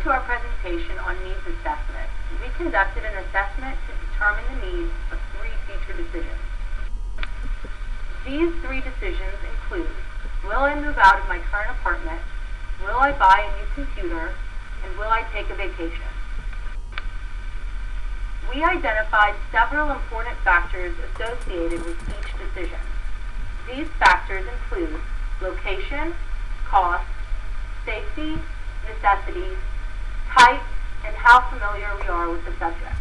to our presentation on needs assessment. We conducted an assessment to determine the needs of 3 future decisions. These 3 decisions include, will I move out of my current apartment, will I buy a new computer, and will I take a vacation? We identified several important factors associated with each decision. These factors include location, cost, safety, necessity, type, and how familiar we are with the subject.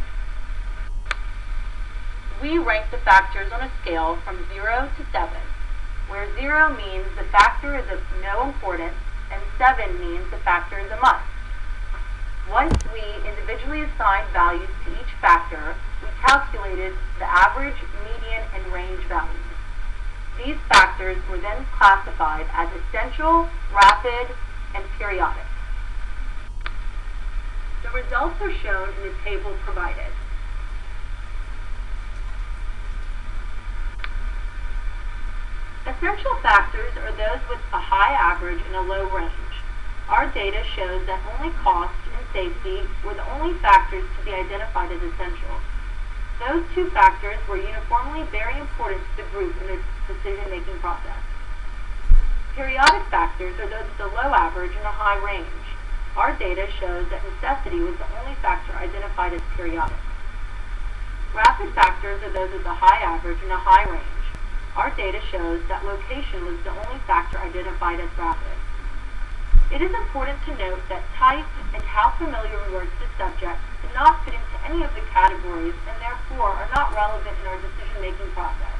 We rank the factors on a scale from 0 to 7, where 0 means the factor is of no importance and 7 means the factor is a must. Once we individually assigned values to each factor, we calculated the average, median, and range values. These factors were then classified as essential, rapid, and periodic. The results are shown in the table provided. Essential factors are those with a high average and a low range. Our data shows that only cost and safety were the only factors to be identified as essential. Those 2 factors were uniformly very important to the group in the decision-making process. Periodic factors are those with a low average and a high range. Our data shows that necessity was the only factor identified as periodic. Rapid factors are those with a high average and a high range. Our data shows that location was the only factor identified as rapid. It is important to note that type and how familiar we were to the subject do not fit into any of the categories and therefore are not relevant in our decision-making process.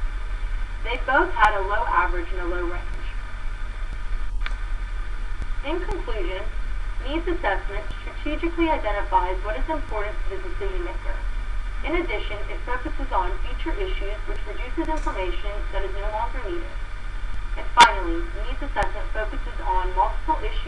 They both had a low average and a low range. In conclusion, needs assessment strategically identifies what is important to the decision maker. In addition, it focuses on feature issues which reduces information that is no longer needed. And finally, needs assessment focuses on multiple issues